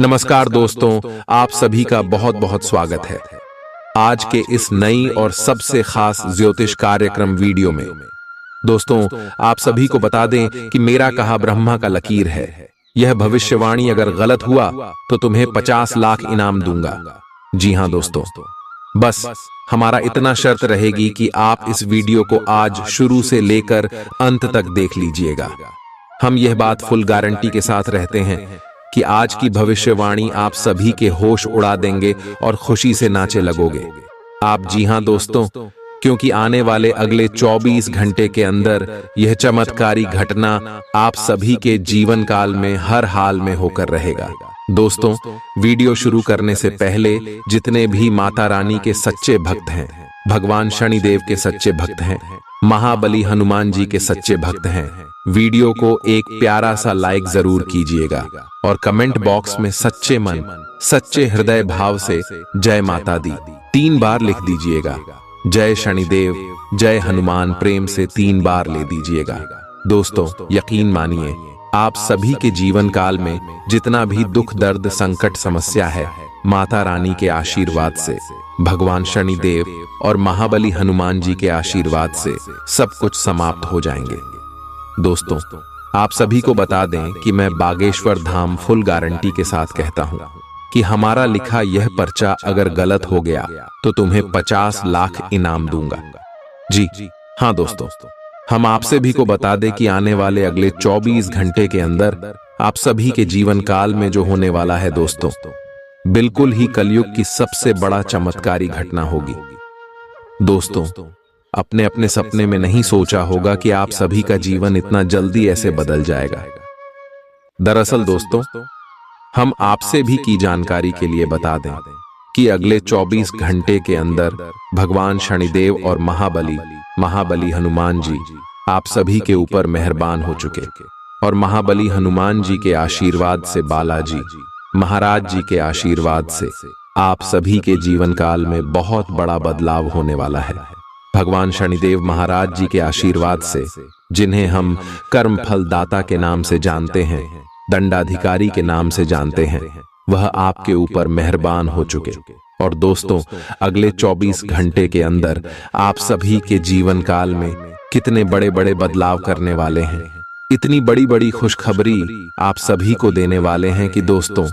नमस्कार दोस्तों, आप सभी का बहुत बहुत स्वागत है आज के इस नई और सबसे खास ज्योतिष कार्यक्रम वीडियो में। दोस्तों, आप सभी को बता दें कि मेरा कहा ब्रह्मा का लकीर है। यह भविष्यवाणी अगर गलत हुआ तो तुम्हें 50 लाख इनाम दूंगा। जी हां दोस्तों, बस हमारा इतना शर्त रहेगी कि आप इस वीडियो को आज शुरू से लेकर अंत तक देख लीजिएगा। हम यह बात फुल गारंटी के साथ रहते हैं कि आज की भविष्यवाणी आप सभी के होश उड़ा देंगे और खुशी से नाचे लगोगे आप। जी हां दोस्तों, क्योंकि आने वाले अगले 24 घंटे के अंदर यह चमत्कारी घटना आप सभी के जीवन काल में हर हाल में होकर रहेगा। दोस्तों, वीडियो शुरू करने से पहले जितने भी माता रानी के सच्चे भक्त हैं, भगवान शनिदेव के सच्चे भक्त हैं, महाबली हनुमान जी के सच्चे भक्त हैं, वीडियो को एक प्यारा सा लाइक जरूर कीजिएगा और कमेंट बॉक्स में सच्चे मन सच्चे हृदय भाव से जय माता दी 3 बार लिख दीजिएगा। जय शनिदेव, जय हनुमान प्रेम से 3 बार ले दीजिएगा। दोस्तों, यकीन मानिए, आप सभी के जीवन काल में जितना भी दुख दर्द संकट समस्या है, माता रानी के आशीर्वाद से, भगवान शनिदेव और महाबली हनुमान जी के आशीर्वाद से सब कुछ समाप्त हो जाएंगे। दोस्तों, आप सभी को बता दें कि मैं बागेश्वर धाम फुल गारंटी के साथ कहता हूं कि हमारा लिखा यह पर्चा अगर गलत हो गया तो तुम्हें 50 लाख इनाम दूंगा। जी हां दोस्तों, हम आपसे भी को बता दें कि आने वाले अगले 24 घंटे के अंदर आप सभी के जीवन काल में जो होने वाला है दोस्तों, बिल्कुल ही कलयुग की सबसे बड़ा चमत्कारी घटना होगी। दोस्तों, अपने अपने सपने में नहीं सोचा होगा कि आप सभी का जीवन इतना जल्दी ऐसे बदल जाएगा। दरअसल दोस्तों, हम आपसे भी की जानकारी के लिए बता दें कि अगले 24 घंटे के अंदर भगवान शनिदेव और महाबली हनुमान जी आप सभी के ऊपर मेहरबान हो चुके और महाबली हनुमान जी के आशीर्वाद से, बालाजी महाराज जी के आशीर्वाद से आप सभी के जीवन काल में बहुत बड़ा बदलाव होने वाला है। भगवान शनिदेव महाराज जी के आशीर्वाद से, जिन्हें हम कर्म फल दाता के नाम से जानते हैं, दंडाधिकारी के नाम से जानते हैं, वह आपके ऊपर मेहरबान हो चुके। और दोस्तों, अगले 24 घंटे के अंदर आप सभी के जीवन काल में कितने बड़े बड़े बदलाव करने वाले हैं, इतनी बड़ी बड़ी खुशखबरी आप सभी को देने वाले हैं कि दोस्तों,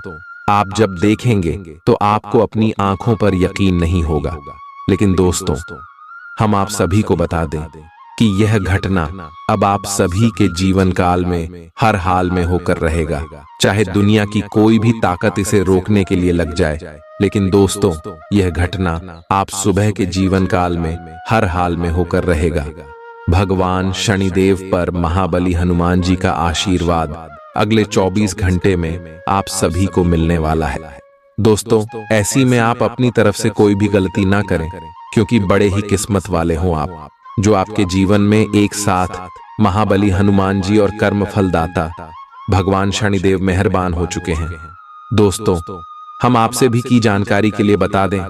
आप जब देखेंगे तो आपको अपनी आंखों पर यकीन नहीं होगा। लेकिन दोस्तों, हम आप सभी को बता दें कि यह घटना अब आप सभी के जीवन काल में हर हाल में होकर रहेगा, चाहे दुनिया की कोई भी ताकत इसे रोकने के लिए लग जाए। लेकिन दोस्तों, यह घटना आप सुबह के जीवन काल में हर हाल में होकर रहेगा। भगवान शनिदेव पर महाबली हनुमान जी का आशीर्वाद अगले 24 घंटे में आप सभी को मिलने वाला है। दोस्तों, ऐसी में आप अपनी तरफ से कोई भी गलती ना करें, क्योंकि बड़े ही किस्मत वाले हों आप, जो आपके जीवन में एक साथ महाबली हनुमान जी और कर्म फलदाता भगवान शनिदेव मेहरबान हो चुके हैं। दोस्तों, हम आपसे भी की जानकारी के लिए बता दें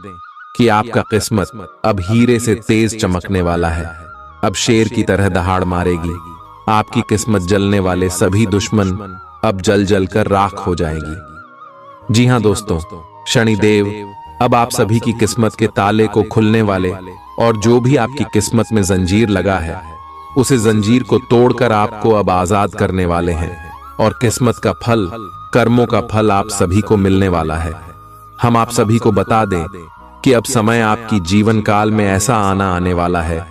कि आपका किस्मत अब हीरे से तेज चमकने वाला है, अब शेर की तरह दहाड़ मारेगी। आपकी किस्मत जलने वाले सभी दुश्मन अब जल जल कर राख हो जाएगी। जी हां दोस्तों, शनिदेव अब आप सभी की किस्मत के ताले को खुलने वाले और जो भी आपकी किस्मत में जंजीर लगा है, उसे जंजीर को तोड़कर आपको अब आजाद करने वाले हैं और किस्मत का फल, कर्मों का फल आप सभी को मिलने वाला है। हम आप सभी को बता दें कि अब समय आपकी जीवन काल में ऐसा आने वाला है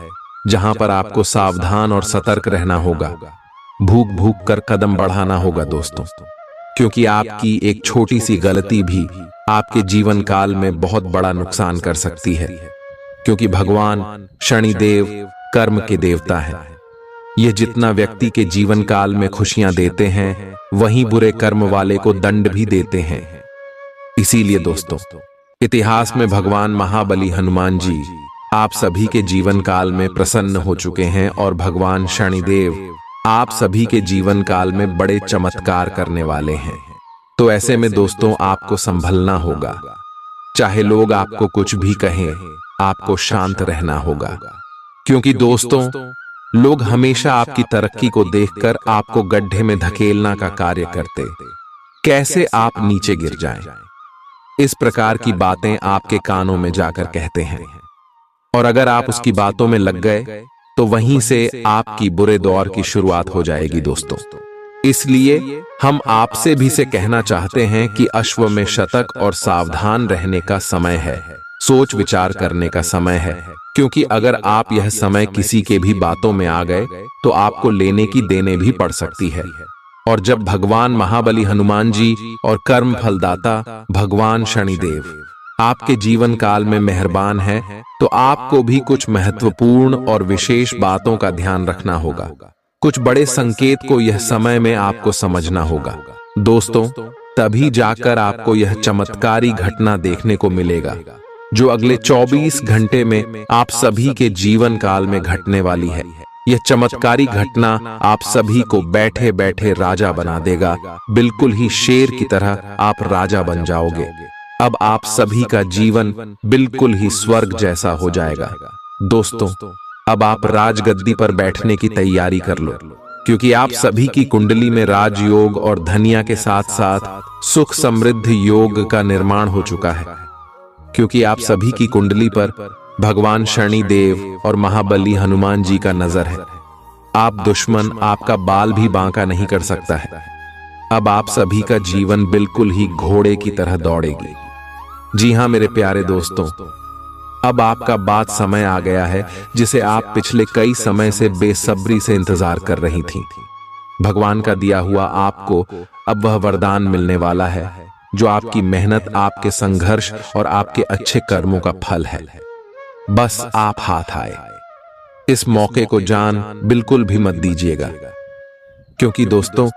जहां पर आपको सावधान और सतर्क रहना होगा, भूख भूख कर कदम बढ़ाना होगा दोस्तों, क्योंकि आपकी एक छोटी सी गलती भी आपके जीवन काल में बहुत बड़ा नुकसान कर सकती है। क्योंकि भगवान शनिदेव कर्म के देवता है। यह जितना व्यक्ति के जीवन काल में खुशियां देते हैं, वहीं बुरे कर्म वाले को दंड भी देते हैं। इसीलिए दोस्तों, इतिहास में भगवान महाबली हनुमान जी आप सभी के जीवन काल में प्रसन्न हो चुके हैं और भगवान शनिदेव आप सभी के जीवन काल में बड़े चमत्कार करने वाले हैं। तो ऐसे में दोस्तों, आपको संभलना होगा। चाहे लोग आपको कुछ भी कहें, आपको शांत रहना होगा, क्योंकि दोस्तों, लोग हमेशा आपकी तरक्की को देखकर आपको गड्ढे में धकेलना का कार्य करते। कैसे आप नीचे गिर जाएं। इस प्रकार की बातें आपके कानों में जाकर कहते हैं, और अगर आप उसकी बातों में लग गए तो वहीं से आपकी बुरे दौर की शुरुआत हो जाएगी दोस्तों। इसलिए हम आपसे भी से कहना चाहते हैं कि अश्व में शतक और सावधान रहने का समय है, सोच विचार करने का समय है, क्योंकि अगर आप यह समय किसी के भी बातों में आ गए तो आपको लेने की देने भी पड़ सकती है। और जब भगवान महाबली हनुमान जी और कर्म फलदाता भगवान शनिदेव आपके जीवन काल में मेहरबान है, तो आपको भी कुछ महत्वपूर्ण और विशेष बातों का ध्यान रखना होगा। कुछ बड़े संकेत को यह समय में आपको समझना होगा दोस्तों, तभी जाकर आपको यह चमत्कारी घटना देखने को मिलेगा जो अगले 24 घंटे में आप सभी के जीवन काल में घटने वाली है। यह चमत्कारी घटना आप सभी को बैठे बैठे राजा बना देगा, बिल्कुल ही शेर की तरह आप राजा बन जाओगे। अब आप सभी का जीवन बिल्कुल ही स्वर्ग जैसा हो जाएगा दोस्तों। अब आप राजगद्दी पर बैठने की तैयारी कर लो, क्योंकि आप सभी की कुंडली में राजयोग और धनिया के साथ साथ सुख समृद्ध योग का निर्माण हो चुका है, क्योंकि आप सभी की कुंडली पर भगवान शनिदेव और महाबली हनुमान जी का नजर है। आप दुश्मन आपका बाल भी बांका नहीं कर सकता है। अब आप सभी का जीवन बिल्कुल ही घोड़े की तरह दौड़ेगी। जी हां मेरे प्यारे दोस्तों, अब आपका बात समय आ गया है जिसे आप पिछले कई समय से बेसब्री से इंतजार कर रही थीं। भगवान का दिया हुआ आपको अब वह वरदान मिलने वाला है जो आपकी मेहनत, आपके संघर्ष और आपके अच्छे कर्मों का फल है। बस आप हाथ आए। इस मौके को जान बिल्कुल भी मत दीजिएगा, क्योंकि दोस्तों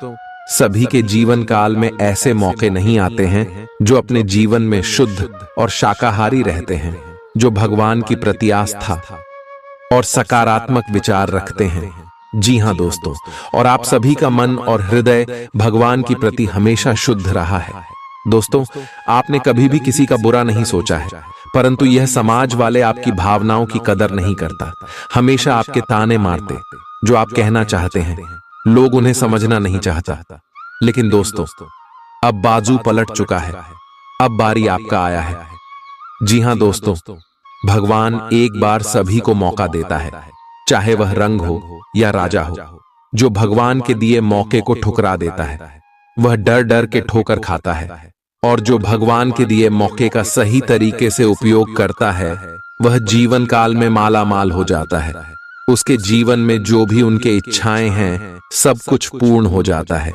सभी के जीवन काल में ऐसे मौके नहीं आते हैं जो अपने जीवन में शुद्ध और शाकाहारी रहते हैं, जो भगवान की प्रति आस्था और सकारात्मक विचार रखते हैं। जी हां दोस्तों, और आप सभी का मन और हृदय भगवान की प्रति हमेशा शुद्ध रहा है। दोस्तों, आपने कभी भी किसी का बुरा नहीं सोचा है, परंतु यह समाज वाले आपकी भावनाओं की कदर नहीं करता, हमेशा आपके ताने मारते। जो आप कहना चाहते हैं लोग उन्हें समझना नहीं चाहता। लेकिन दोस्तों, अब बाजू पलट चुका है, अब बारी आपका आया है। जी हां दोस्तों, भगवान एक बार सभी को मौका देता है, चाहे वह रंग हो या राजा हो। जो भगवान के दिए मौके को ठुकरा देता है वह डर डर के ठोकर खाता है, और जो भगवान के दिए मौके का सही तरीके से उपयोग करता है वह जीवन काल में माला माल हो जाता है। उसके जीवन में जो भी उनके इच्छाएं हैं सब कुछ पूर्ण हो जाता है,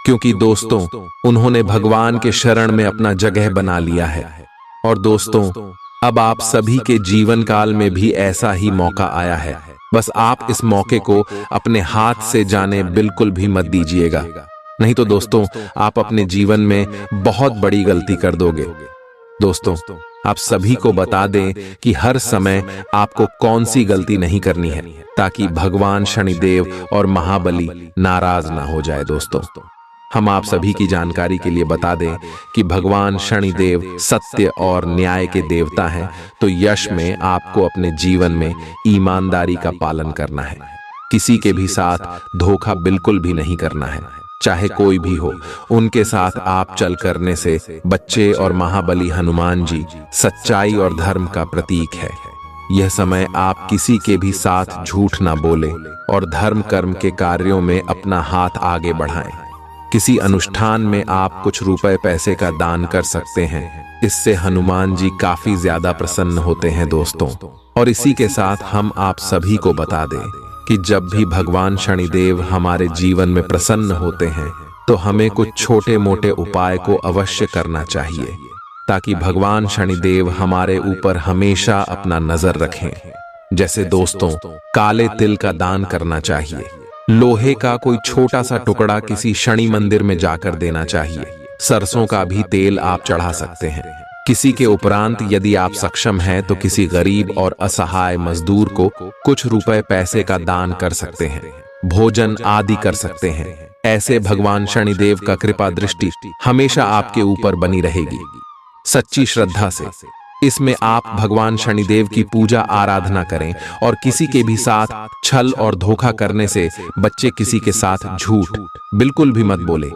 क्योंकि दोस्तों उन्होंने भगवान के शरण में अपना जगह बना लिया है। और दोस्तों, अब आप सभी के जीवन काल में भी ऐसा ही मौका आया है। बस आप इस मौके को अपने हाथ से जाने बिल्कुल भी मत दीजिएगा, नहीं तो दोस्तों आप अपने जीवन में बहुत बड़ी गलती कर दोगे। दोस्तों, आप सभी को बता दें कि हर समय आपको कौन सी गलती नहीं करनी है, ताकि भगवान शनिदेव और महाबली नाराज ना हो जाए। दोस्तों, हम आप सभी की जानकारी के लिए बता दें कि भगवान शनिदेव सत्य और न्याय के देवता हैं, तो यश में आपको अपने जीवन में ईमानदारी का पालन करना है। किसी के भी साथ धोखा बिल्कुल भी नहीं करना है, चाहे कोई भी हो। उनके साथ आप चल करने से बच्चे और महाबली हनुमान जी सच्चाई और धर्म का प्रतीक है। यह समय आप किसी के भी साथ झूठ ना बोले और धर्म कर्म के कार्यों में अपना हाथ आगे बढ़ाएं। किसी अनुष्ठान में आप कुछ रुपए पैसे का दान कर सकते हैं, इससे हनुमान जी काफी ज्यादा प्रसन्न होते हैं दोस्तों। और इसी के साथ हम आप सभी को बता दें कि जब भी भगवान शनिदेव हमारे जीवन में प्रसन्न होते हैं तो हमें कुछ छोटे मोटे उपाय को अवश्य करना चाहिए, ताकि भगवान शनिदेव हमारे ऊपर हमेशा अपना नजर रखें। जैसे दोस्तों, काले तिल का दान करना चाहिए, लोहे का कोई छोटा सा टुकड़ा किसी शनि मंदिर में जाकर देना चाहिए, सरसों का भी तेल आप चढ़ा सकते हैं। किसी के उपरांत यदि आप सक्षम हैं तो किसी गरीब और असहाय मजदूर को कुछ रुपए पैसे का दान कर सकते हैं, भोजन आदि कर सकते हैं। ऐसे भगवान शनिदेव का कृपा दृष्टि हमेशा आपके ऊपर बनी रहेगी, सच्ची श्रद्धा से। इसमें आप भगवान शनिदेव की पूजा आराधना करें और किसी के भी साथ छल और धोखा करने से बच्चे किसी के साथ झूठ बिल्कुल भी मत बोले।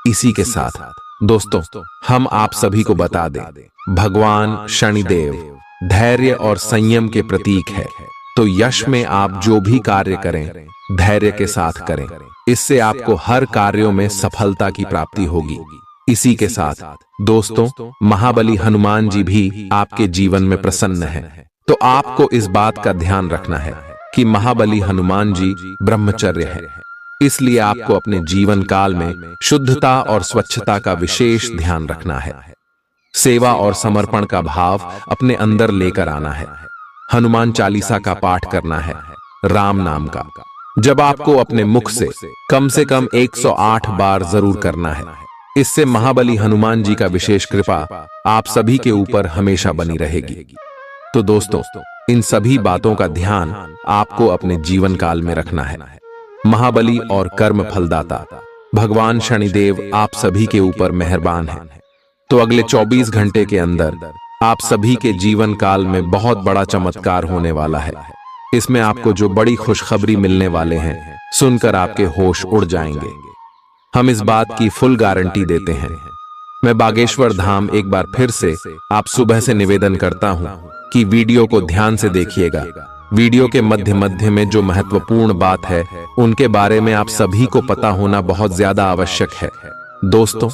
इसी के साथ दोस्तों, हम आप सभी को बता दें, भगवान शनिदेव धैर्य और संयम के प्रतीक है। तो यश में आप जो भी कार्य करें, धैर्य के साथ करें। इससे आपको हर कार्यों में सफलता की प्राप्ति होगी। इसी के साथ दोस्तों, महाबली हनुमान जी भी आपके जीवन में प्रसन्न है। तो आपको इस बात का ध्यान रखना है कि महाबली हनुमान जी ब्रह्मचर्य है, इसलिए आपको अपने जीवन काल में शुद्धता और स्वच्छता का विशेष ध्यान रखना है। सेवा और समर्पण का भाव अपने अंदर लेकर आना है। हनुमान चालीसा का पाठ करना है, राम नाम का जब आपको अपने मुख से कम 108 बार जरूर करना है। इससे महाबली हनुमान जी का विशेष कृपा आप सभी के ऊपर हमेशा बनी रहेगी। तो दोस्तों, इन सभी बातों का ध्यान आपको अपने जीवन काल में रखना है। महाबली और कर्म फलदाता भगवान शनिदेव आप सभी के ऊपर मेहरबान हैं। तो अगले 24 घंटे के अंदर आप सभी के जीवन काल में बहुत बड़ा चमत्कार होने वाला है। इसमें आपको जो बड़ी खुशखबरी मिलने वाले हैं, सुनकर आपके होश उड़ जाएंगे। हम इस बात की फुल गारंटी देते हैं। मैं बागेश्वर धाम एक बार फिर से आप सुबह से निवेदन करता हूं कि वीडियो को ध्यान से देखिएगा। वीडियो के मध्य में जो महत्वपूर्ण बात है, उनके बारे में आप सभी को पता होना बहुत ज्यादा आवश्यक है दोस्तों,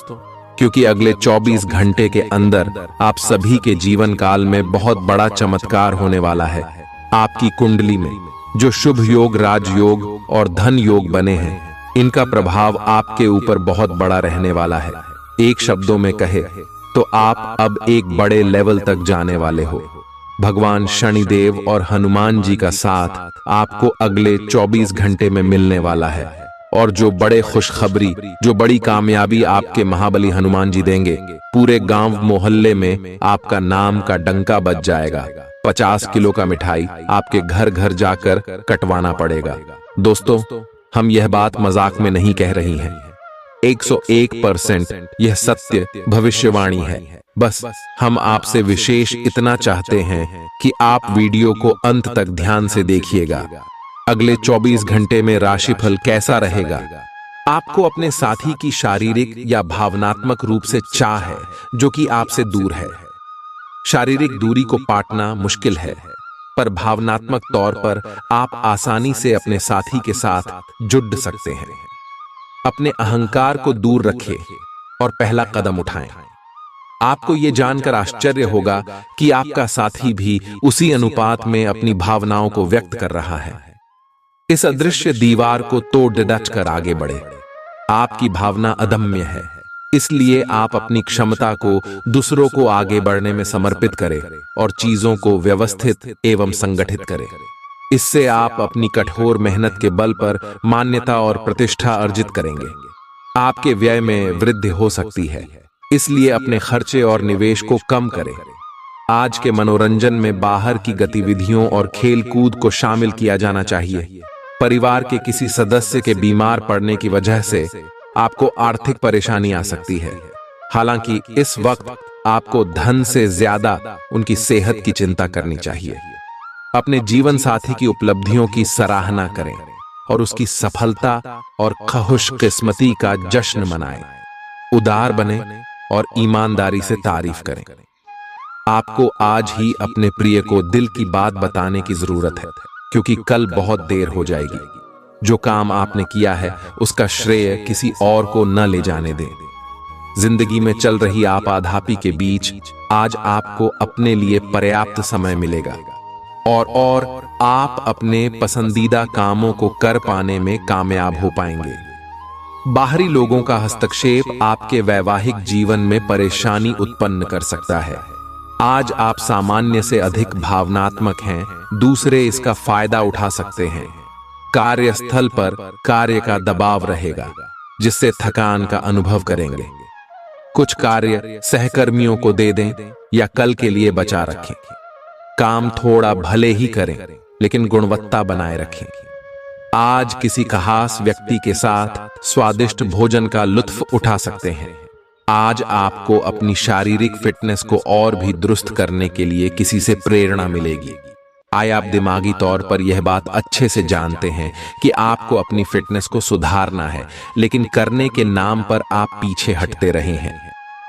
क्योंकि अगले 24 घंटे के अंदर आप सभी के जीवन काल में बहुत बड़ा चमत्कार होने वाला है। आपकी कुंडली में जो शुभ योग, राजयोग और धन योग बने हैं, इनका प्रभाव आपके ऊपर बहुत बड़ा रहने वाला है। एक शब्दों में कहे तो आप अब एक बड़े लेवल तक जाने वाले हो। भगवान शनिदेव और हनुमान जी का साथ आपको अगले 24 घंटे में मिलने वाला है। और जो बड़े खुशखबरी, जो बड़ी कामयाबी आपके महाबली हनुमान जी देंगे, पूरे गांव मोहल्ले में आपका नाम का डंका बज जाएगा। 50 किलो का मिठाई आपके घर घर जाकर कटवाना पड़ेगा। दोस्तों, हम यह बात मजाक में नहीं कह रही हैं। 101% यह सत्य भविष्यवाणी है। बस हम आपसे विशेष इतना चाहते हैं कि आप वीडियो को अंत तक ध्यान से देखिएगा। अगले 24 घंटे में राशिफल कैसा रहेगा? आपको अपने साथी की शारीरिक या भावनात्मक रूप से चाह है, जो कि आपसे दूर है। शारीरिक दूरी को पाटना मुश्किल है, पर भावनात्मक तौर पर आप आसानी से अपने साथी के साथ जुड़ सकते हैं। अपने अहंकार को दूर रखें और पहला कदम उठाएं। आपको यह जानकर आश्चर्य होगा कि आपका साथी भी उसी अनुपात में अपनी भावनाओं को व्यक्त कर रहा है। इस अदृश्य दीवार को तोड़ डट कर आगे बढ़े। आपकी भावना अदम्य है, इसलिए आप अपनी क्षमता को दूसरों को आगे बढ़ने में समर्पित करें और चीजों को व्यवस्थित एवं संगठित करें। इससे आप अपनी कठोर मेहनत के बल पर मान्यता और प्रतिष्ठा अर्जित करेंगे। आपके व्यय में वृद्धि हो सकती है, इसलिए अपने खर्चे और निवेश को कम करें। आज के मनोरंजन में बाहर की गतिविधियों और खेल कूद को शामिल किया जाना चाहिए। परिवार के किसी सदस्य के बीमार पड़ने की वजह से आपको आर्थिक परेशानी आ सकती है। हालांकि इस वक्त आपको धन से ज्यादा उनकी सेहत की चिंता करनी चाहिए। अपने जीवन साथी की उपलब्धियों की सराहना करें और उसकी सफलता और खुशकिस्मती का जश्न मनाएं। उदार बने और ईमानदारी से तारीफ करें। आपको आज ही अपने प्रिय को दिल की बात बताने की जरूरत है, क्योंकि कल बहुत देर हो जाएगी। जो काम आपने किया है, उसका श्रेय किसी और को न ले जाने दें। जिंदगी में चल रही आपाधापी के बीच आज आपको अपने लिए पर्याप्त समय मिलेगा और आप अपने पसंदीदा कामों को कर पाने में कामयाब हो पाएंगे। बाहरी लोगों का हस्तक्षेप आपके वैवाहिक जीवन में परेशानी उत्पन्न कर सकता है। आज आप सामान्य से अधिक भावनात्मक हैं, दूसरे इसका फायदा उठा सकते हैं। कार्यस्थल पर कार्य का दबाव रहेगा, जिससे थकान का अनुभव करेंगे। कुछ कार्य सहकर्मियों को दे दें या कल के लिए बचा रखें। काम थोड़ा भले ही करें, लेकिन गुणवत्ता बनाए रखें। आज किसी खास व्यक्ति के साथ स्वादिष्ट भोजन का लुत्फ उठा सकते हैं। आज आपको अपनी शारीरिक फिटनेस को और भी दुरुस्त करने के लिए किसी से प्रेरणा मिलेगी। आइए आप दिमागी तौर पर यह बात अच्छे से जानते हैं कि आपको अपनी फिटनेस को सुधारना है, लेकिन करने के नाम पर आप पीछे हटते रहे हैं।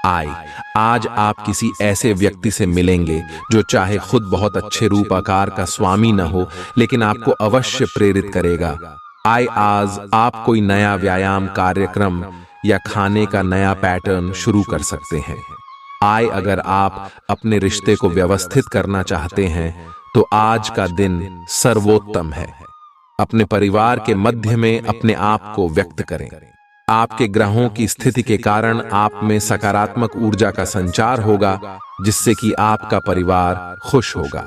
आज आप किसी ऐसे व्यक्ति से मिलेंगे जो चाहे खुद बहुत अच्छे रूप आकार का स्वामी न हो, लेकिन आपको अवश्य प्रेरित करेगा। आज आप कोई नया व्यायाम कार्यक्रम या खाने का नया पैटर्न शुरू कर सकते हैं। अगर आप अपने रिश्ते को व्यवस्थित करना चाहते हैं तो आज का दिन सर्वोत्तम है। अपने परिवार के मध्य में अपने आप को व्यक्त करें। आपके ग्रहों की स्थिति के कारण आप में सकारात्मक ऊर्जा का संचार होगा, जिससे कि आपका परिवार खुश होगा।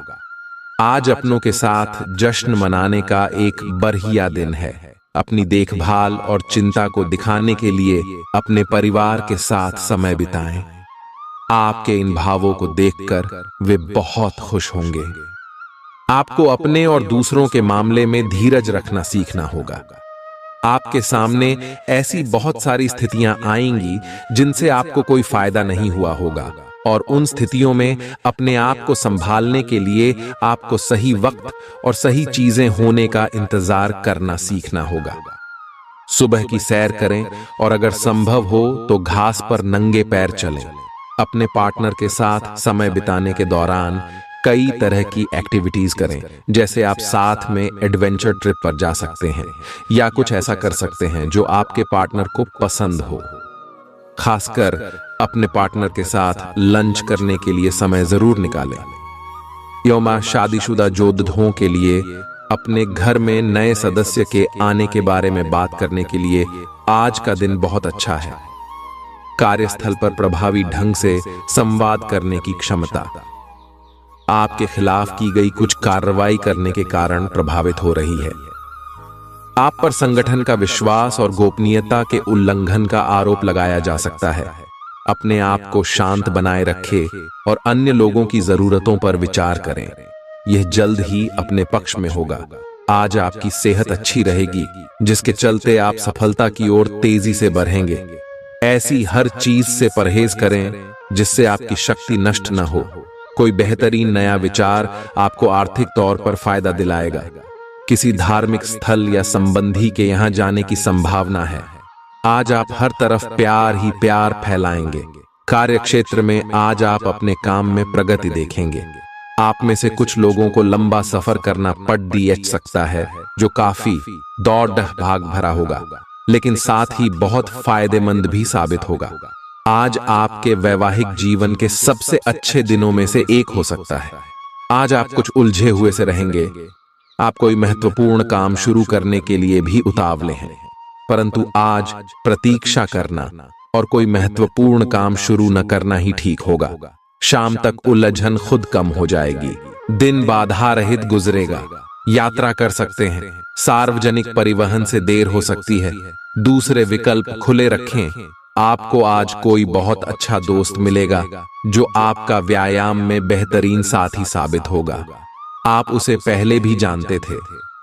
आज अपनों के साथ जश्न मनाने का एक बढ़िया दिन है। अपनी देखभाल और चिंता को दिखाने के लिए अपने परिवार के साथ समय बिताएं। आपके इन भावों को देखकर वे बहुत खुश होंगे। आपको अपने और दूसरों के मामले में धीरज रखना सीखना होगा। आपके सामने ऐसी बहुत सारी स्थितियां आएंगी जिनसे आपको कोई फायदा नहीं हुआ होगा, और उन स्थितियों में अपने आप को संभालने के लिए आपको सही वक्त और सही चीजें होने का इंतजार करना सीखना होगा। सुबह की सैर करें और अगर संभव हो तो घास पर नंगे पैर चलें। अपने पार्टनर के साथ समय बिताने के दौरान कई तरह की एक्टिविटीज करें, जैसे आप साथ में एडवेंचर ट्रिप पर जा सकते हैं या कुछ ऐसा कर सकते हैं जो आपके पार्टनर को पसंद हो। खासकर अपने पार्टनर के साथ लंच करने के लिए समय जरूर निकालें। यौमा शादीशुदा जोड़ों के लिए अपने घर में नए सदस्य के आने के बारे में बात करने के लिए आज का दिन बहुत अच्छा है। कार्यस्थल पर प्रभावी ढंग से संवाद करने की क्षमता आपके खिलाफ की गई कुछ कार्रवाई करने के कारण प्रभावित हो रही है। आप पर संगठन का विश्वास और गोपनीयता के उल्लंघन का आरोप लगाया जा सकता है। अपने आप को शांत बनाए रखें और अन्य लोगों की जरूरतों पर विचार करें। यह जल्द ही अपने पक्ष में होगा। आज आपकी सेहत अच्छी रहेगी, जिसके चलते आप सफलता की ओर तेजी से बढ़ेंगे। ऐसी हर चीज से परहेज करें जिससे आपकी शक्ति नष्ट न हो। कोई बेहतरीन नया विचार आपको आर्थिक तौर पर फायदा दिलाएगा। किसी धार्मिक स्थल या संबंधी के यहां जाने की संभावना है। आज आप हर तरफ प्यार ही प्यार फैलाएंगे। कार्य क्षेत्र में आज आप अपने काम में प्रगति देखेंगे। आप में से कुछ लोगों को लंबा सफर करना पड़ सकता है, जो काफी दौड़ भाग भरा होगा, लेकिन साथ ही बहुत फायदेमंद भी साबित होगा। आज आपके वैवाहिक जीवन के सबसे अच्छे दिनों में से एक हो सकता है। आज आप कुछ उलझे हुए से रहेंगे। आप कोई महत्वपूर्ण काम शुरू करने के लिए भी उतावले हैं, परंतु आज प्रतीक्षा करना और कोई महत्वपूर्ण काम शुरू न करना ही ठीक होगा। शाम तक उलझन खुद कम हो जाएगी। दिन बाधा रहित गुजरेगा। यात्रा कर सकते हैं। सार्वजनिक परिवहन से देर हो सकती है। दूसरे विकल्प खुले रखें। आपको आज कोई बहुत अच्छा दोस्त मिलेगा जो आपका व्यायाम में बेहतरीन साथी साबित होगा। आप उसे पहले भी जानते थे,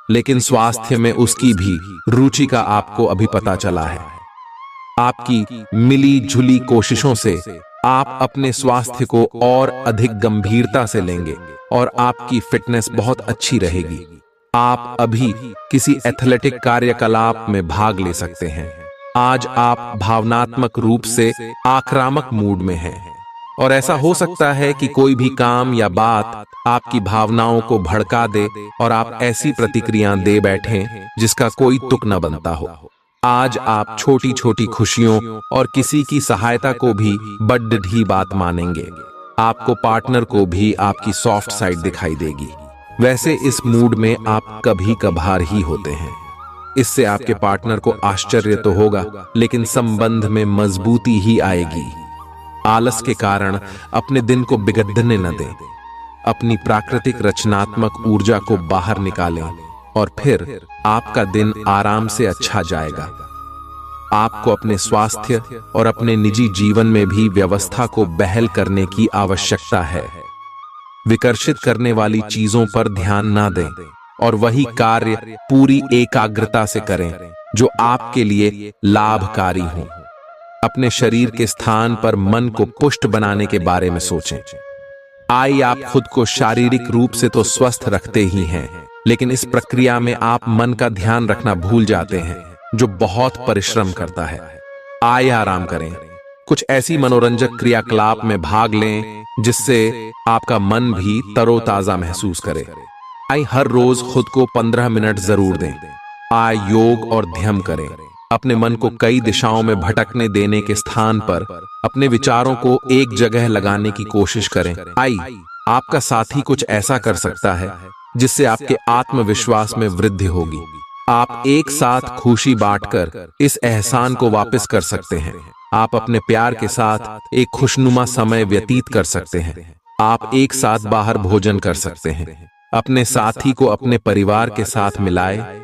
लेकिन स्वास्थ्य में उसकी भी रुचि का आपको अभी पता चला है। आपकी मिली जुली कोशिशों से आप अपने स्वास्थ्य को और अधिक गंभीरता से लेंगे और आपकी फिटनेस बहुत अच्छी रहेगी। आप अभी किसी एथलेटिक कार्यकलाप में भाग ले सकते हैं। आज आप भावनात्मक रूप से आक्रामक मूड में हैं, और ऐसा हो सकता है कि कोई भी काम या बात आपकी भावनाओं को भड़का दे और आप ऐसी प्रतिक्रिया दे बैठें जिसका कोई तुक न बनता हो। आज आप छोटी छोटी खुशियों और किसी की सहायता को भी बड़ी बात मानेंगे। आपको पार्टनर को भी आपकी सॉफ्ट साइड दिखाई देगी। वैसे इस मूड में आप कभी कभार ही होते हैं। इससे आपके पार्टनर को आश्चर्य तो होगा, लेकिन संबंध में मजबूती ही आएगी। आलस के कारण अपने दिन को बिगड़ने न दें। अपनी प्राकृतिक रचनात्मक ऊर्जा को बाहर निकालें और फिर आपका दिन आराम से अच्छा जाएगा। आपको अपने स्वास्थ्य और अपने निजी जीवन में भी व्यवस्था को बहाल करने की आवश्यकता है। विकर्षित करने वाली चीजों पर ध्यान ना दें और वही कार्य पूरी एकाग्रता से करें जो आपके लिए लाभकारी हो। अपने शरीर के स्थान पर मन को पुष्ट बनाने के बारे में सोचें। आप खुद को शारीरिक रूप से तो स्वस्थ रखते ही हैं, लेकिन इस प्रक्रिया में आप मन का ध्यान रखना भूल जाते हैं, जो बहुत परिश्रम करता है। आराम करें। कुछ ऐसी मनोरंजक क्रियाकलाप में भाग लें जिससे आपका मन भी तरोताजा महसूस करे। हर रोज खुद को 15 मिनट जरूर दें। योग और ध्यान करें। अपने मन को कई दिशाओं में भटकने देने के स्थान पर अपने विचारों को एक जगह लगाने की कोशिश करें। आपका साथी कुछ ऐसा कर सकता है जिससे आपके आत्मविश्वास में वृद्धि होगी। आप एक साथ खुशी बांटकर इस एहसान को वापस कर सकते हैं। आप अपने प्यार के साथ एक खुशनुमा समय व्यतीत कर सकते हैं। आप एक साथ बाहर भोजन कर सकते हैं। अपने साथी को अपने परिवार के साथ मिलाए।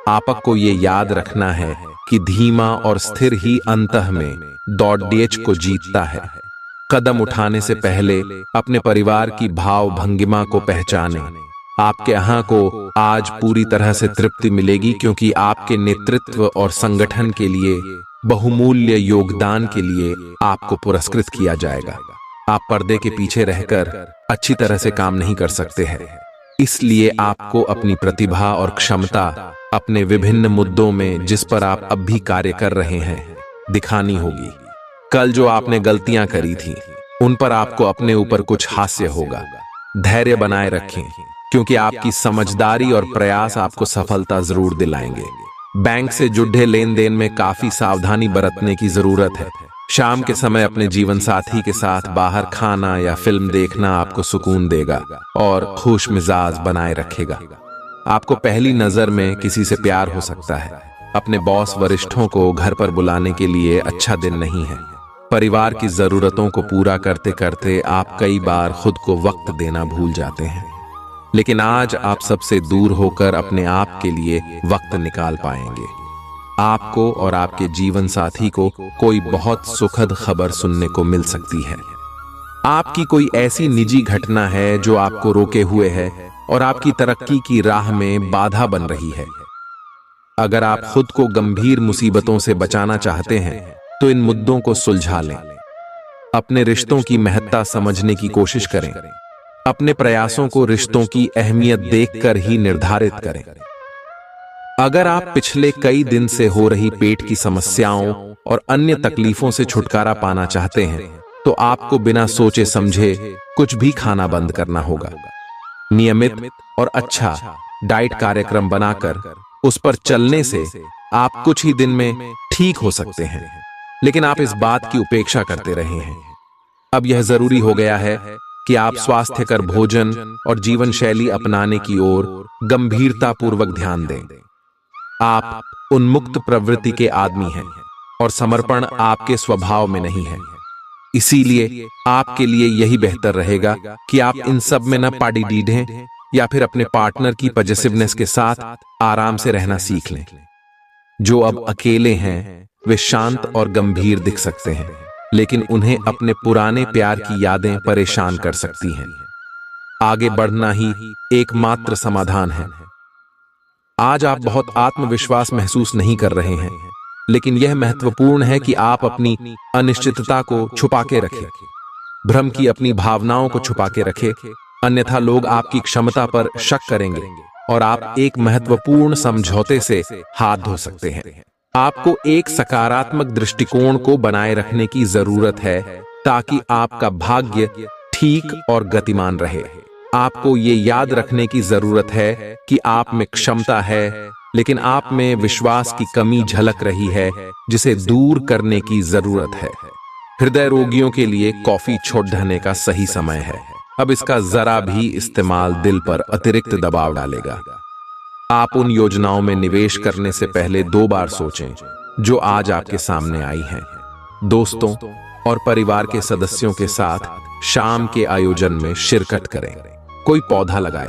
आपको ये याद रखना है कि धीमा और स्थिर ही अंतः में दौड़ को जीतता है। कदम उठाने से पहले अपने परिवार की भाव भंगिमा को पहचानें। आपके यहाँ को आज पूरी तरह से तृप्ति मिलेगी क्योंकि आपके नेतृत्व और संगठन के लिए बहुमूल्य योगदान के लिए आपको पुरस्कृत किया जाएगा। आप पर्दे के पीछे रहकर अच्छी तरह से काम नहीं कर सकते हैं, इसलिए आपको अपनी प्रतिभा और क्षमता अपने विभिन्न मुद्दों में जिस पर आप अब भी कार्य कर रहे हैं दिखानी होगी। कल जो आपने गलतियां करी थी उन पर आपको अपने ऊपर कुछ हास्य होगा। धैर्य बनाए रखें क्योंकि आपकी समझदारी और प्रयास आपको सफलता जरूर दिलाएंगे। बैंक से जुड़े लेन देन में काफी सावधानी बरतने की जरूरत है। शाम के समय अपने जीवन साथी के साथ बाहर खाना या फिल्म देखना आपको सुकून देगा और खुश मिजाज बनाए रखेगा। आपको पहली नजर में किसी से प्यार हो सकता है। अपने बॉस वरिष्ठों को घर पर बुलाने के लिए अच्छा दिन नहीं है। परिवार की जरूरतों को पूरा करते करते आप कई बार खुद को वक्त देना भूल जाते हैं, लेकिन आज आप सबसे दूर होकर अपने आप के लिए वक्त निकाल पाएंगे। आपको और आपके जीवन साथी को कोई बहुत सुखद खबर सुनने को मिल सकती है। आपकी कोई ऐसी निजी घटना है जो आपको रोके हुए है और आपकी तरक्की की राह में बाधा बन रही है। अगर आप खुद को गंभीर मुसीबतों से बचाना चाहते हैं तो इन मुद्दों को सुलझा लें। अपने रिश्तों की महत्ता समझने की कोशिश करें। अपने प्रयासों को रिश्तों की अहमियत देखकर ही निर्धारित करें। अगर आप पिछले कई दिन से हो रही पेट की समस्याओं और अन्य तकलीफों से छुटकारा पाना चाहते हैं तो आपको बिना सोचे समझे कुछ भी खाना बंद करना होगा। नियमित और अच्छा डाइट कार्यक्रम बनाकर उस पर चलने से आप कुछ ही दिन में ठीक हो सकते हैं, लेकिन आप इस बात की उपेक्षा करते रहे हैं। अब यह जरूरी हो गया है कि आप स्वास्थ्यकर भोजन और जीवन शैली अपनाने की ओर गंभीरतापूर्वक ध्यान दें। आप उन्मुक्त प्रवृत्ति के आदमी हैं और समर्पण आपके स्वभाव में नहीं है। इसीलिए आपके लिए यही बेहतर रहेगा कि आप इन सब में न पाड़ी डीढ़ें या फिर अपने पार्टनर की पॉजिटिवनेस के साथ आराम से रहना सीख लें। जो अब अकेले हैं वे शांत और गंभीर दिख सकते हैं, लेकिन उन्हें अपने पुराने प्यार की यादें परेशान कर सकती हैं। आगे बढ़ना ही एकमात्र समाधान है। आज आप बहुत आत्मविश्वास महसूस नहीं कर रहे हैं, लेकिन यह महत्वपूर्ण है कि आप अपनी अनिश्चितता को छुपा के रखें। भ्रम की अपनी भावनाओं को छुपा के रखें, अन्यथा लोग आपकी क्षमता पर शक करेंगे और आप एक महत्वपूर्ण समझौते से हाथ धो सकते हैं। आपको एक सकारात्मक दृष्टिकोण को बनाए रखने की जरूरत है ताकि आपका भाग्य ठीक और गतिमान रहे। आपको ये याद रखने की जरूरत है कि आप में क्षमता है, लेकिन आप में विश्वास की कमी झलक रही है जिसे दूर करने की जरूरत है। हृदय रोगियों के लिए कॉफी छोड़ देने का सही समय है। अब इसका जरा भी इस्तेमाल दिल पर अतिरिक्त दबाव डालेगा। आप उन योजनाओं में निवेश करने से पहले 2 बार सोचें जो आज आपके सामने आई हैं। दोस्तों और परिवार के सदस्यों के साथ शाम के आयोजन में शिरकत करें। कोई पौधा लगाए।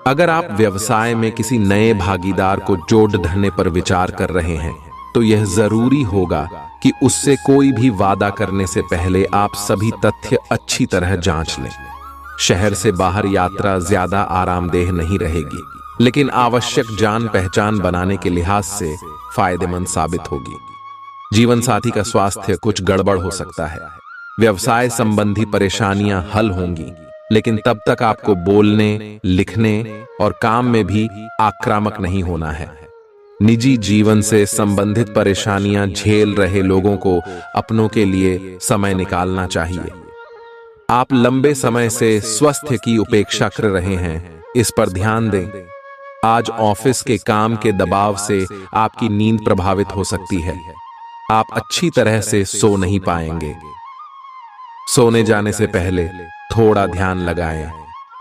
अगर आप व्यवसाय में किसी नए भागीदार को जोड़ ढाने पर विचार कर रहे हैं तो यह जरूरी होगा कि उससे कोई भी वादा करने से पहले आप सभी तथ्य अच्छी तरह जांच लें। शहर से बाहर यात्रा ज्यादा आरामदेह नहीं रहेगी, लेकिन आवश्यक जान पहचान बनाने के लिहाज से फायदेमंद साबित होगी। जीवन साथी का स्वास्थ्य कुछ गड़बड़ हो सकता है। व्यवसाय संबंधी परेशानियां हल होंगी, लेकिन तब तक आपको बोलने, लिखने और काम में भी आक्रामक नहीं होना है। निजी जीवन से संबंधित परेशानियां झेल रहे लोगों को अपनों के लिए समय निकालना चाहिए। आप लंबे समय से स्वास्थ्य की उपेक्षा कर रहे हैं, इस पर ध्यान दें। आज ऑफिस के काम के दबाव से आपकी नींद प्रभावित हो सकती है। आप अच्छी तरह से सो नहीं पाएंगे। सोने जाने से पहले थोड़ा ध्यान लगाएं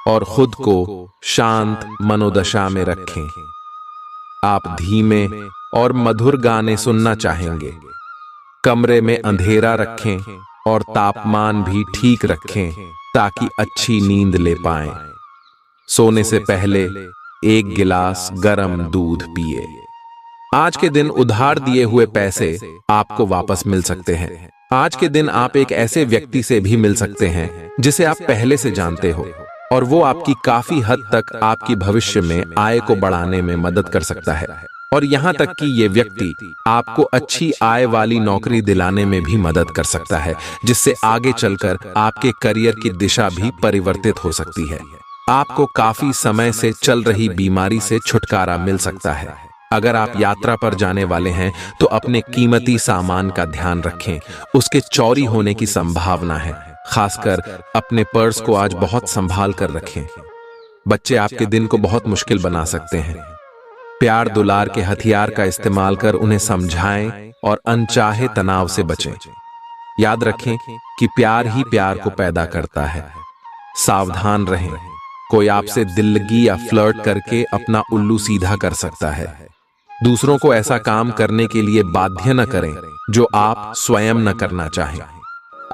और खुद को शांत मनोदशा में रखें। आप धीमे और मधुर गाने सुनना चाहेंगे। कमरे में अंधेरा रखें और तापमान भी ठीक रखें ताकि अच्छी नींद ले पाएं। सोने से पहले 1 गिलास गर्म दूध पिए। आज के दिन उधार दिए हुए पैसे आपको वापस मिल सकते हैं। आज के दिन आप एक ऐसे व्यक्ति से भी मिल सकते हैं जिसे आप पहले से जानते हो और वो आपकी काफी हद तक आपकी भविष्य में आय को बढ़ाने में मदद कर सकता है। और यहाँ तक कि ये व्यक्ति आपको अच्छी आय वाली नौकरी दिलाने में भी मदद कर सकता है, जिससे आगे चलकर आपके करियर की दिशा भी परिवर्तित हो सकती है। आपको काफी समय से चल रही बीमारी से छुटकारा मिल सकता है। अगर आप यात्रा पर जाने वाले हैं तो अपने कीमती सामान का ध्यान रखें, उसके चोरी होने की संभावना है। खासकर अपने पर्स को आज बहुत संभाल कर रखें। बच्चे आपके दिन को बहुत मुश्किल बना सकते हैं। प्यार दुलार के हथियार का इस्तेमाल कर उन्हें समझाएं और अनचाहे तनाव से बचें। याद रखें कि प्यार ही प्यार को पैदा करता है। सावधान रहें, कोई आपसे दिल्लगी या फ्लर्ट करके अपना उल्लू सीधा कर सकता है। दूसरों को ऐसा काम करने के लिए बाध्य न करें जो आप स्वयं न करना चाहें।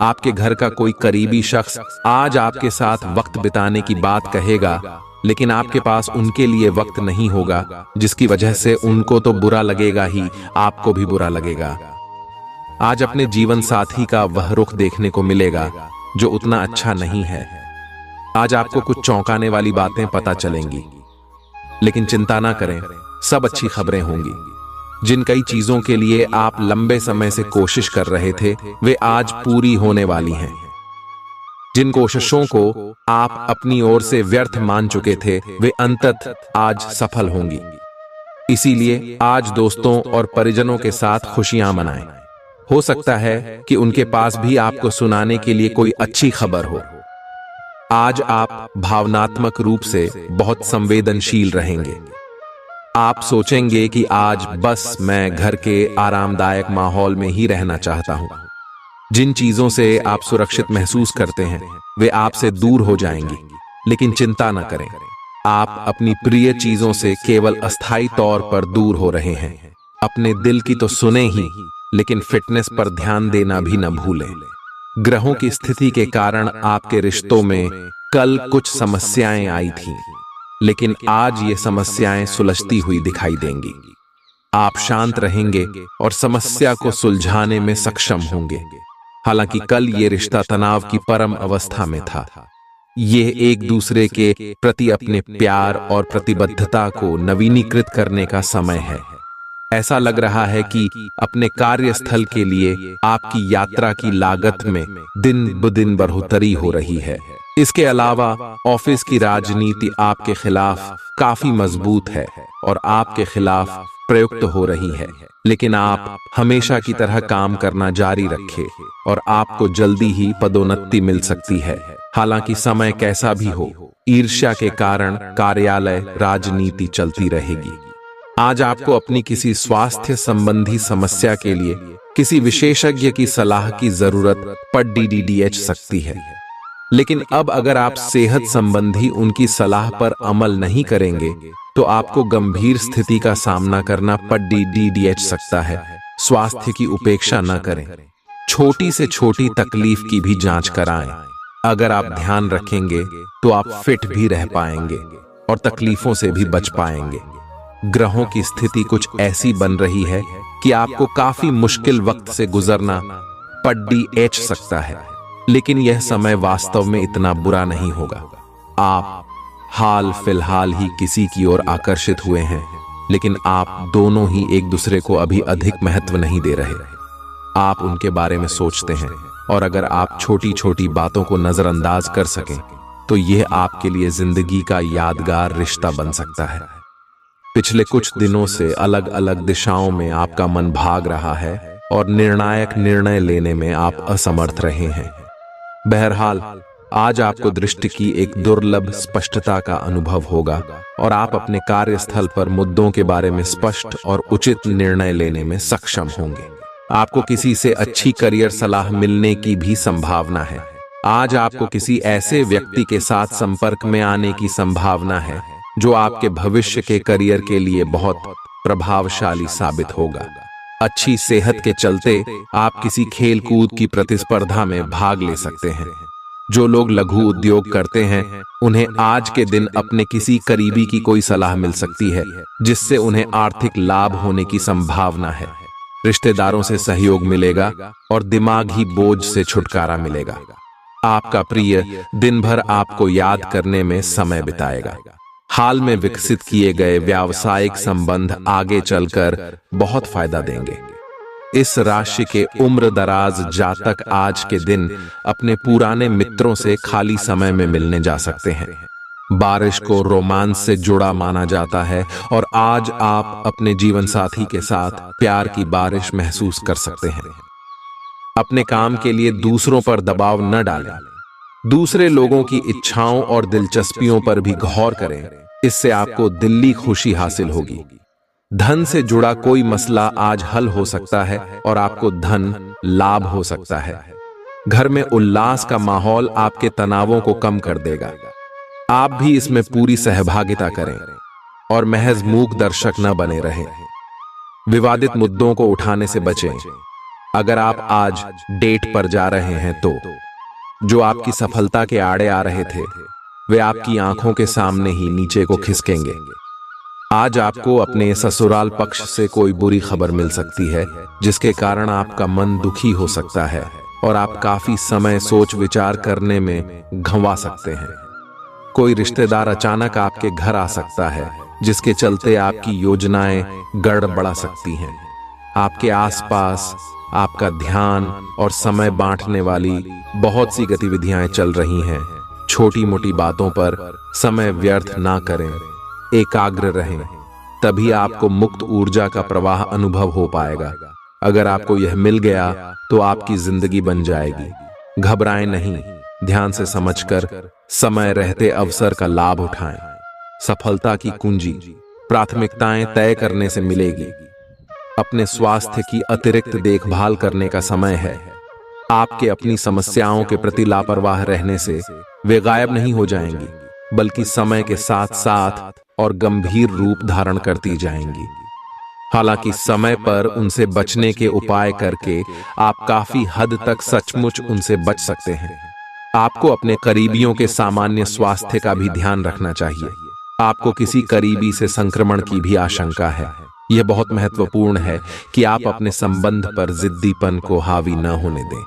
आपके घर का कोई करीबी शख्स आज आपके साथ वक्त बिताने की बात कहेगा, लेकिन आपके पास उनके लिए वक्त नहीं होगा, जिसकी वजह से उनको तो बुरा लगेगा ही, आपको भी बुरा लगेगा। आज अपने जीवन साथी का वह रुख देखने को मिलेगा जो उतना अच्छा नहीं है। आज आपको कुछ चौंकाने वाली बातें पता चलेंगी, लेकिन चिंता ना करें, सब अच्छी खबरें होंगी। जिन कई चीजों के लिए आप लंबे समय से कोशिश कर रहे थे, वे आज पूरी होने वाली हैं। जिन कोशिशों को आप अपनी ओर से व्यर्थ मान चुके थे, वे अंततः आज सफल होंगी। इसीलिए आज दोस्तों और परिजनों के साथ खुशियां मनाएं। हो सकता है कि उनके पास भी आपको सुनाने के लिए कोई अच्छी खबर हो। आज आप भावनात्मक रूप से बहुत संवेदनशील रहेंगे। आप सोचेंगे कि आज बस मैं घर के आरामदायक माहौल में ही रहना चाहता हूं। जिन चीजों से आप सुरक्षित महसूस करते हैं वे आपसे दूर हो जाएंगी, लेकिन चिंता न करें, आप अपनी प्रिय चीजों से केवल अस्थायी तौर पर दूर हो रहे हैं। अपने दिल की तो सुने ही, लेकिन फिटनेस पर ध्यान देना भी न भूलें। ग्रहों की स्थिति के कारण आपके रिश्तों में कल कुछ समस्याएं आई थीं, लेकिन आज ये समस्याएं सुलझती हुई दिखाई देंगी। आप शांत रहेंगे और समस्या को सुलझाने में सक्षम होंगे। हालांकि कल ये रिश्ता तनाव की परम अवस्था में था। ये एक दूसरे के प्रति अपने प्यार और प्रतिबद्धता को नवीनीकृत करने का समय है। ऐसा लग रहा है कि अपने कार्यस्थल के लिए आपकी यात्रा की लागत में दिन ब दिन बढ़ोतरी हो रही है। इसके अलावा ऑफिस की राजनीति आपके खिलाफ काफी मजबूत है और आपके खिलाफ प्रयुक्त हो रही है, लेकिन आप हमेशा की तरह काम करना जारी रखें और आपको जल्दी ही पदोन्नति मिल सकती है। हालांकि समय कैसा भी हो, ईर्ष्या के कारण कार्यालय राजनीति चलती रहेगी। आज आपको अपनी किसी स्वास्थ्य संबंधी समस्या के लिए किसी विशेषज्ञ की सलाह की जरूरत पड़ सकती है, लेकिन अब अगर आप सेहत संबंधी उनकी सलाह पर अमल नहीं करेंगे तो आपको गंभीर स्थिति का सामना करना पड़ सकता है। स्वास्थ्य की उपेक्षा न करें, छोटी से छोटी तकलीफ की भी जांच कराएं। अगर आप ध्यान रखेंगे तो आप फिट भी रह पाएंगे और तकलीफों से भी बच पाएंगे। ग्रहों की स्थिति कुछ ऐसी बन रही है कि आपको काफी मुश्किल वक्त से गुजरना पड़ सकता है, लेकिन यह समय वास्तव में इतना बुरा नहीं होगा। आप हाल फिलहाल ही किसी की ओर आकर्षित हुए हैं, लेकिन आप दोनों ही एक दूसरे को अभी अधिक महत्व नहीं दे रहे। आप उनके बारे में सोचते हैं और अगर आप छोटी छोटी बातों को नजरअंदाज कर सकें तो यह आपके लिए जिंदगी का यादगार रिश्ता बन सकता है। पिछले कुछ दिनों से अलग अलग दिशाओं में आपका मन भाग रहा है और निर्णायक निर्णय लेने में आप असमर्थ रहे हैं। बहरहाल, आज आपको दृष्टि की एक दुर्लभ स्पष्टता का अनुभव होगा और आप अपने कार्यस्थल पर मुद्दों के बारे में स्पष्ट और उचित निर्णय लेने में सक्षम होंगे। आपको किसी से अच्छी करियर सलाह मिलने की भी संभावना है। आज आपको किसी ऐसे व्यक्ति के साथ संपर्क में आने की संभावना है जो आपके भविष्य के करियर के लिए बहुत प्रभावशाली साबित होगा। अच्छी सेहत के चलते आप किसी खेल कूद की प्रतिस्पर्धा में भाग ले सकते हैं। जो लोग लघु उद्योग करते हैं, उन्हें आज के दिन अपने किसी करीबी की कोई सलाह मिल सकती है जिससे उन्हें आर्थिक लाभ होने की संभावना है। रिश्तेदारों से सहयोग मिलेगा और दिमागी बोझ से छुटकारा मिलेगा। आपका प्रिय दिन भर आपको याद करने में समय बिताएगा। हाल में विकसित किए गए व्यावसायिक संबंध आगे चलकर बहुत फायदा देंगे। इस राशि के उम्र दराज जातक आज के दिन अपने पुराने मित्रों से खाली समय में मिलने जा सकते हैं। बारिश को रोमांस से जुड़ा माना जाता है और आज आप अपने जीवन साथी के साथ प्यार की बारिश महसूस कर सकते हैं। अपने काम के लिए दूसरों पर दबाव न डालें। दूसरे लोगों की इच्छाओं और दिलचस्पियों पर भी गौर करें। इससे आपको दिल्ली खुशी हासिल होगी। धन से जुड़ा कोई मसला आज हल हो सकता है और आपको धन लाभ हो सकता है। घर में उल्लास का माहौल आपके तनावों को कम कर देगा। आप भी इसमें पूरी सहभागिता करें और महज मूक दर्शक न बने रहें। विवादित मुद्दों को उठाने से बचें। अगर आप आज डेट पर जा रहे हैं तो जो आपकी सफलता के आड़े आ रहे थे, वे आपकी आंखों के सामने ही नीचे को खिसकेंगे। आज आपको अपने ससुराल पक्ष से कोई बुरी खबर मिल सकती है जिसके कारण आपका मन दुखी हो सकता है और आप काफी समय सोच विचार करने में गंवा सकते हैं। कोई रिश्तेदार अचानक आपके घर आ सकता है जिसके चलते आपकी योजनाएं गड़बड़ा सकती हैं। आपके आसपास आपका ध्यान और समय बांटने वाली बहुत सी गतिविधियां चल रही हैं। छोटी मोटी बातों पर समय व्यर्थ ना करें, एकाग्र रहें, तभी आपको मुक्त ऊर्जा का प्रवाह अनुभव हो पाएगा। अगर आपको यह मिल गया तो आपकी जिंदगी बन जाएगी। घबराएं नहीं, ध्यान से समझकर समय रहते अवसर का लाभ उठाएं। सफलता की कुंजी प्राथमिकताएं तय करने से मिलेगी। अपने स्वास्थ्य की अतिरिक्त देखभाल करने का समय है। आपके अपनी समस्याओं के प्रति लापरवाह रहने से वे गायब नहीं हो जाएंगी, बल्कि समय के साथ साथ और गंभीर रूप धारण करती जाएंगी। हालांकि समय पर उनसे बचने के उपाय करके आप काफी हद तक सचमुच उनसे बच सकते हैं। आपको अपने करीबियों के सामान्य स्वास्थ्य का भी ध्यान रखना चाहिए। आपको किसी करीबी से संक्रमण की भी आशंका है। यह बहुत महत्वपूर्ण है कि आप अपने संबंध पर जिद्दीपन को हावी न होने दें।